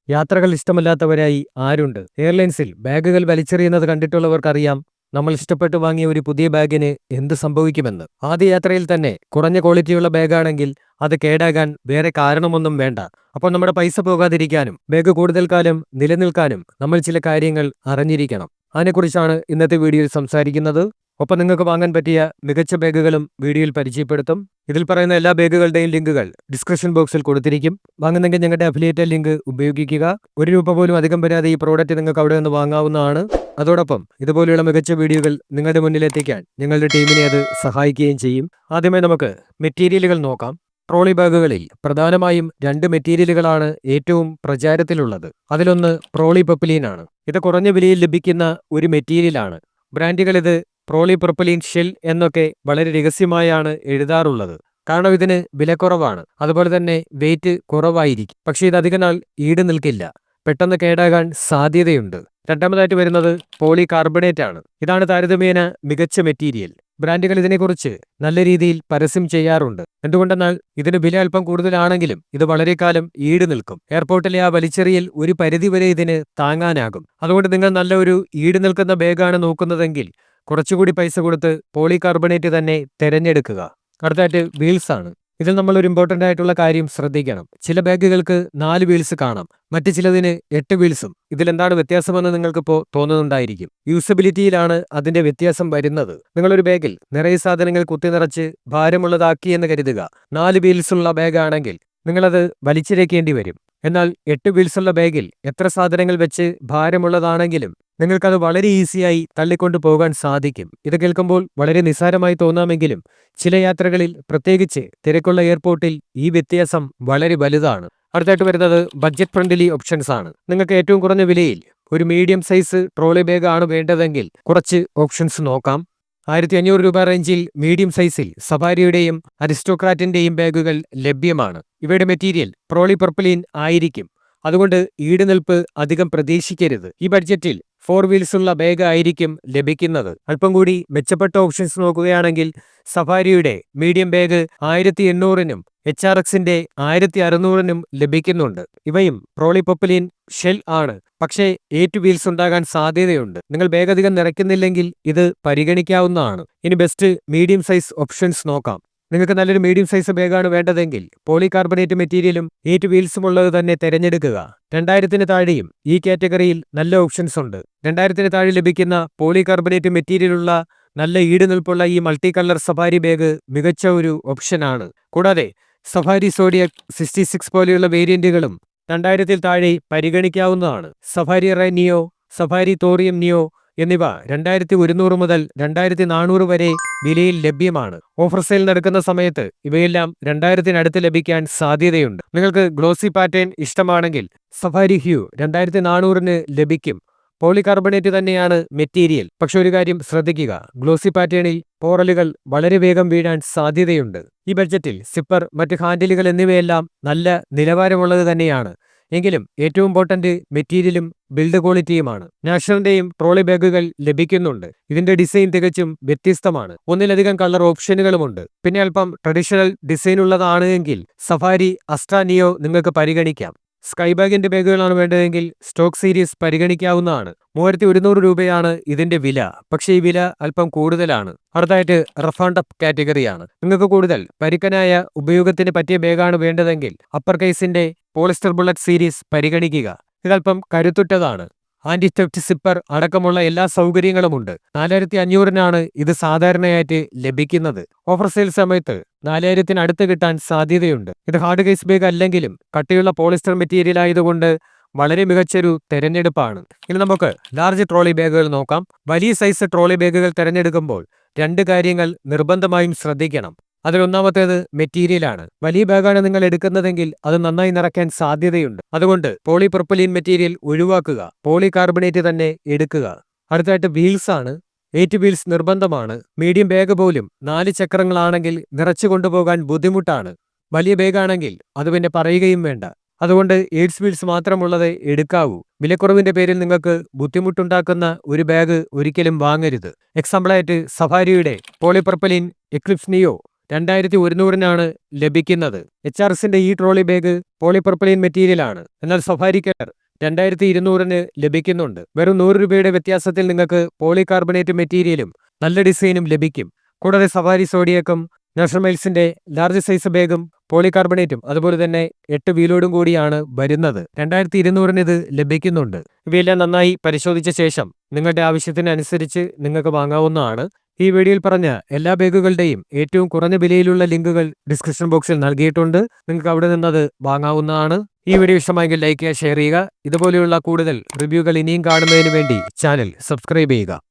യാത്രകൾ ഇഷ്ടമല്ലാത്തവരായി ആരുണ്ട്? എയർലൈൻസിൽ ബാഗുകൾ വലിച്ചെറിയുന്നത് കണ്ടിട്ടുള്ളവർക്കറിയാം നമ്മൾ ഇഷ്ടപ്പെട്ട് വാങ്ങിയ ഒരു പുതിയ ബാഗിന് എന്ത് സംഭവിക്കുമെന്ന്. ആദ്യ യാത്രയിൽ തന്നെ കുറഞ്ഞ ക്വാളിറ്റിയുള്ള ബാഗാണെങ്കിൽ അത് കേടാകാൻ വേറെ കാരണമൊന്നും വേണ്ട. അപ്പോൾ നമ്മുടെ പൈസ പോകാതിരിക്കാനും ബാഗ് കൂടുതൽ കാലം നിലനിൽക്കാനും നമ്മൾ ചില കാര്യങ്ങൾ അറിഞ്ഞിരിക്കണം. അതിനെക്കുറിച്ചാണ് ഇന്നത്തെ വീഡിയോയിൽ സംസാരിക്കുന്നത്. ഒപ്പം നിങ്ങൾക്ക് വാങ്ങാൻ പറ്റിയ മികച്ച ബാഗുകളും വീഡിയോയിൽ പരിചയപ്പെടുത്തും. ഇതിൽ പറയുന്ന എല്ലാ ബാഗുകളുടെയും ലിങ്കുകൾ ഡിസ്ക്രിപ്ഷൻ ബോക്സിൽ കൊടുത്തിരിക്കും. വാങ്ങുന്നെങ്കിൽ ഞങ്ങളുടെ അഫിലിയേറ്റ് ലിങ്ക് ഉപയോഗിക്കുക. ₹1 പോലും അധികം വരാതെ ഈ പ്രോഡക്റ്റ് നിങ്ങൾക്ക് അവിടെ നിന്ന് വാങ്ങാവുന്നതാണ്. അതോടൊപ്പം ഇതുപോലെയുള്ള മികച്ച വീഡിയോകൾ നിങ്ങളുടെ മുന്നിലെത്തിക്കാൻ ഞങ്ങളുടെ ടീമിനെ അത് സഹായിക്കുകയും ചെയ്യും. ആദ്യമേ നമുക്ക് മെറ്റീരിയലുകൾ നോക്കാം. ട്രോളി ബാഗുകളിൽ പ്രധാനമായും 2 മെറ്റീരിയലുകളാണ് ഏറ്റവും പ്രചാരത്തിലുള്ളത്. അതിലൊന്ന് പോളിപ്രൊപ്പിലീൻ ആണ്. ഇത് കുറഞ്ഞ വിലയിൽ ലഭിക്കുന്ന ഒരു മെറ്റീരിയലാണ്. ബ്രാൻഡുകൾ ഇത് പോളിപ്രൊപ്പിലീൻ ഷെൽ എന്നൊക്കെ വളരെ രഹസ്യമായാണ് എഴുതാറുള്ളത്. കാരണം ഇതിന് വിലക്കുറവാണ്. അതുപോലെ തന്നെ വെയിറ്റ് കുറവായിരിക്കും. പക്ഷേ ഇത് അധികനാൾ ഈട് നിൽക്കില്ല. പെട്ടെന്ന് കേടാകാൻ സാധ്യതയുണ്ട്. രണ്ടാമതായിട്ട് വരുന്നത് പോളികാർബണേറ്റ് ആണ്. ഇതാണ് താരതമ്യേന മികച്ച മെറ്റീരിയൽ. ബ്രാൻഡുകൾ ഇതിനെക്കുറിച്ച് നല്ല രീതിയിൽ പരസ്യം ചെയ്യാറുണ്ട്. എന്തുകൊണ്ടെന്നാൽ ഇതിന് വില അല്പം കൂടുതലാണെങ്കിലും ഇത് വളരെ കാലം ഈട് നിൽക്കും. എയർപോർട്ടിലെ ആ വലിച്ചെറിയൽ ഒരു പരിധിവരെ ഇതിന് താങ്ങാനാകും. അതുകൊണ്ട് നിങ്ങൾ നല്ല ഒരു ഈട് നിൽക്കുന്ന ബാഗാണ് നോക്കുന്നതെങ്കിൽ കുറച്ചുകൂടി പൈസ കൊടുത്ത് പോളികാർബണേറ്റ് തന്നെ തിരഞ്ഞെടുക്കുക. അടുത്തായിട്ട് വീൽസ് ആണ്. ഇതിൽ നമ്മൾ ഒരു ഇമ്പോർട്ടൻ്റ് ആയിട്ടുള്ള കാര്യം ശ്രദ്ധിക്കണം. ചില ബാഗുകൾക്ക് 4 വീൽസ് കാണാം, മറ്റു ചിലതിന് 8 വീൽസും. ഇതിലെന്താണ് വ്യത്യാസമെന്ന് നിങ്ങൾക്കിപ്പോൾ തോന്നുന്നുണ്ടായിരിക്കും. യൂസബിലിറ്റിയിലാണ് അതിന്റെ വ്യത്യാസം വരുന്നത്. നിങ്ങളൊരു ബാഗിൽ നിറയെ സാധനങ്ങൾ കുത്തി നിറച്ച് ഭാരമുള്ളതാക്കി എന്ന് കരുതുക. 4 വീൽസുള്ള ബാഗാണെങ്കിൽ നിങ്ങളത് വലിച്ചിഴക്കേണ്ടി വരും. എന്നാൽ 8 വീൽസുള്ള ബാഗിൽ എത്ര സാധനങ്ങൾ വെച്ച് ഭാരമുള്ളതാണെങ്കിലും നിങ്ങൾക്കത് വളരെ ഈസിയായി തള്ളിക്കൊണ്ടു പോകാൻ സാധിക്കും. ഇത് കേൾക്കുമ്പോൾ വളരെ നിസ്സാരമായി തോന്നാമെങ്കിലും ചില യാത്രകളിൽ, പ്രത്യേകിച്ച് തിരക്കുള്ള എയർപോർട്ടിൽ, ഈ വ്യത്യാസം വളരെ വലുതാണ്. അടുത്തായിട്ട് വരുന്നത് ബഡ്ജറ്റ് ഫ്രണ്ട്ലി ഓപ്ഷൻസ് ആണ്. നിങ്ങൾക്ക് ഏറ്റവും കുറഞ്ഞ വിലയിൽ ഒരു മീഡിയം സൈസ് ട്രോളി ബാഗ് ആണ് വേണ്ടതെങ്കിൽ കുറച്ച് ഓപ്ഷൻസ് നോക്കാം. ₹1500 റേഞ്ചിൽ മീഡിയം സൈസിൽ സഫാരിയുടെയും അരിസ്റ്റോക്രാറ്റിന്റെയും ബാഗുകൾ ലഭ്യമാണ്. ഇവയുടെ മെറ്റീരിയൽ പോളിപ്രൊപ്പിലീൻ ആയിരിക്കും. അതുകൊണ്ട് ഈടുനിൽപ്പ് അധികം പ്രതീക്ഷിക്കരുത്. ഈ ബഡ്ജറ്റിൽ 4 വീൽസുള്ള ബാഗ് ആയിരിക്കും ലഭിക്കുന്നത്. അല്പം കൂടി മെച്ചപ്പെട്ട ഓപ്ഷൻസ് നോക്കുകയാണെങ്കിൽ സഫാരിയുടെ മീഡിയം ബാഗ് 1800-നും HRXന്റെ 1600-നും ലഭിക്കുന്നുണ്ട്. ഇവയും പോളിപ്രൊപ്പിലീൻ ഷെൽ ആണ്. പക്ഷേ 8 വീൽസ് ഉണ്ടാകാൻ സാധ്യതയുണ്ട്. നിങ്ങൾ ബാഗ് അധികം നിറയ്ക്കുന്നില്ലെങ്കിൽ ഇത് പരിഗണിക്കാവുന്നതാണ്. ഇനി ബെസ്റ്റ് മീഡിയം സൈസ് ഓപ്ഷൻസ് നോക്കാം. നിങ്ങൾക്ക് നല്ലൊരു മീഡിയം സൈസ് ബാഗാണ് വേണ്ടതെങ്കിൽ പോളികാർബണേറ്റ് മെറ്റീരിയലും 8 വീൽസുമുള്ളത് തന്നെ തിരഞ്ഞെടുക്കുക. 2000-ന് താഴെയും ഈ കാറ്റഗറിയിൽ നല്ല ഓപ്ഷൻസ് ഉണ്ട്. 2000-ന് താഴെ ലഭിക്കുന്ന പോളികാർബണേറ്റ് മെറ്റീരിയലുള്ള നല്ല ഈടുനിൽപ്പുള്ള ഈ മൾട്ടി കളർ സഫാരി ബാഗ് മികച്ച ഒരു ഓപ്ഷനാണ്. കൂടാതെ സഫാരി സോഡിയക് 66 പോലെയുള്ള വേരിയന്റുകളും 2000-ൽ താഴെ പരിഗണിക്കാവുന്നതാണ്. സഫാരി റേ നിയോ, സഫാരി തോറിയം നിയോ എന്നിവ 2100 മുതൽ 2400 വരെ വിലയിൽ ലഭ്യമാണ്. ഓഫർ സെയിൽ നടക്കുന്ന സമയത്ത് ഇവയെല്ലാം 2000-നടുത്ത് ലഭിക്കാൻ സാധ്യതയുണ്ട്. നിങ്ങൾക്ക് ഗ്ലോസി പാറ്റേൺ ഇഷ്ടമാണെങ്കിൽ സഫാരി ഹ്യൂ 2400-ന് ലഭിക്കും. പോളികാർബണേറ്റ് തന്നെയാണ് മെറ്റീരിയൽ. പക്ഷെ ഒരു കാര്യം ശ്രദ്ധിക്കുക, ഗ്ലോസി പാറ്റേണിൽ പോറലുകൾ വളരെ വേഗം വീഴാൻ സാധ്യതയുണ്ട്. ഈ ബഡ്ജറ്റിൽ സിപ്പർ, മറ്റ് ഹാൻഡിലുകൾ എന്നിവയെല്ലാം നല്ല നിലവാരമുള്ളത് തന്നെയാണ്. എങ്കിലും ഏറ്റവും ഇമ്പോർട്ടന്റ് മെറ്റീരിയലും ബിൽഡ് ക്വാളിറ്റിയുമാണ്. നാഷണലിന്റെയും ട്രോളി ബാഗുകൾ ലഭിക്കുന്നുണ്ട്. ഇതിന്റെ ഡിസൈൻ തികച്ചും വ്യത്യസ്തമാണ്. ഒന്നിലധികം കളർ ഓപ്ഷനുകളുമുണ്ട്. പിന്നെ അല്പം ട്രഡീഷണൽ ഡിസൈൻ ഉള്ളതാണ് എങ്കിൽ സഫാരി അസ്ട്രാ നിയോ നിങ്ങൾക്ക് പരിഗണിക്കാം. സ്കൈ ബാഗിന്റെ ബാഗുകളാണ് വേണ്ടതെങ്കിൽ സ്റ്റോക്ക് സീരീസ് പരിഗണിക്കാവുന്നതാണ്. ₹3100 ഇതിന്റെ വില. പക്ഷേ ഈ വില അല്പം കൂടുതലാണ്. അടുത്തായിട്ട് റഫ് ആൻഡ് ടഫ് കാറ്റഗറിയാണ്. നിങ്ങൾക്ക് കൂടുതൽ പരുക്കനായ ഉപയോഗത്തിന് പറ്റിയ ബാഗാണ് വേണ്ടതെങ്കിൽ അപ്പർ കേസിന്റെ പോളിസ്റ്റർ ബുള്ളറ്റ് സീരീസ് പരിഗണിക്കുക. ഇതല്പം കരുത്തുറ്റതാണ്. ആന്റി തെഫ്റ്റ് സിപ്പർ അടക്കമുള്ള എല്ലാ സൗകര്യങ്ങളുമുണ്ട്. 4500-നാണ് ഇത് സാധാരണയായിട്ട് ലഭിക്കുന്നത്. ഓഫർ സെയിൽ സമയത്ത് 4000-നടുത്ത് കിട്ടാൻ സാധ്യതയുണ്ട്. ഇത് ഹാർഡ് കേസ് ബാഗ് അല്ലെങ്കിലും കട്ടിയുള്ള പോളിസ്റ്റർ മെറ്റീരിയൽ ആയതുകൊണ്ട് വളരെ മികച്ചൊരു തെരഞ്ഞെടുപ്പാണ്. ഇനി നമുക്ക് ലാർജ് ട്രോളി ബാഗുകൾ നോക്കാം. വലിയ സൈസ് ട്രോളി ബാഗുകൾ തിരഞ്ഞെടുക്കുമ്പോൾ 2 കാര്യങ്ങൾ നിർബന്ധമായും ശ്രദ്ധിക്കണം. അതിലൊന്നാമത്തേത് മെറ്റീരിയലാണ്. വലിയ ബാഗാണ് നിങ്ങൾ എടുക്കുന്നതെങ്കിൽ അത് നന്നായി നിറയ്ക്കാൻ സാധ്യതയുണ്ട്. അതുകൊണ്ട് പോളിപ്രൊപ്പിലീൻ മെറ്റീരിയൽ ഒഴിവാക്കുക. പോളികാർബണേറ്റ് തന്നെ എടുക്കുക. അടുത്തായിട്ട് വീൽസ് ആണ്. 8 വീൽസ് നിർബന്ധമാണ്. മീഡിയം ബാഗ് പോലും 4 ചക്രങ്ങളാണെങ്കിൽ നിറച്ചു കൊണ്ടുപോകാൻ ബുദ്ധിമുട്ടാണ്. വലിയ ബാഗാണെങ്കിൽ അത് പിന്നെ പറയുകയും വേണ്ട. അതുകൊണ്ട് 8 വീൽസ് മാത്രമുള്ളത് എടുക്കാവൂ. വിലക്കുറവിന്റെ പേരിൽ നിങ്ങൾക്ക് ബുദ്ധിമുട്ടുണ്ടാക്കുന്ന ഒരു ബാഗ് ഒരിക്കലും വാങ്ങരുത്. എക്സാമ്പിളായിട്ട് സഫാരിയുടെ പോളിപ്രൊപ്പിലീൻ എക്ലിപ്സ് നിയോ 2100-നാണ് ലഭിക്കുന്നത്. HRSന്റെ ഈ ട്രോളി ബാഗ് പോളിപ്രൊപ്പലീൻ മെറ്റീരിയലാണ്. എന്നാൽ സഫാരി കെയർ 2200-ന് ലഭിക്കുന്നുണ്ട്. വെറും 100 രൂപയുടെ വ്യത്യാസത്തിൽ നിങ്ങൾക്ക് പോളികാർബണേറ്റ് മെറ്റീരിയലും നല്ല ഡിസൈനും ലഭിക്കും. കൂടാതെ സഫാരി സോഡിയക്കും നാഷണൽ മൈൽസിന്റെ ലാർജ് സൈസ് ബാഗും പോളികാർബണേറ്റും അതുപോലെ തന്നെ 8 വീലോടും കൂടിയാണ് വരുന്നത്. 2200-ന് ഇത് ലഭിക്കുന്നുണ്ട്. ഇവയെല്ലാം നന്നായി പരിശോധിച്ച ശേഷം നിങ്ങളുടെ ആവശ്യത്തിനനുസരിച്ച് നിങ്ങൾക്ക് വാങ്ങാവുന്നതാണ്. ഈ വീഡിയോയിൽ പറഞ്ഞ എല്ലാ ബാഗുകളുടെയും ഏറ്റവും കുറഞ്ഞ വിലയിലുള്ള ലിങ്കുകൾ ഡിസ്ക്രിപ്ഷൻ ബോക്സിൽ നൽകിയിട്ടുണ്ട്. നിങ്ങൾക്ക് അവിടെ നിന്നത് വാങ്ങാവുന്നതാണ്. ഈ വീഡിയോ ഇഷ്ടമായെങ്കിൽ ലൈക്ക് ചെയ്യുക, ഷെയർ ചെയ്യുക. ഇതുപോലെയുള്ള കൂടുതൽ റിവ്യൂകൾ ഇനിയും കാണുന്നതിന് വേണ്ടി ചാനൽ സബ്സ്ക്രൈബ് ചെയ്യുക.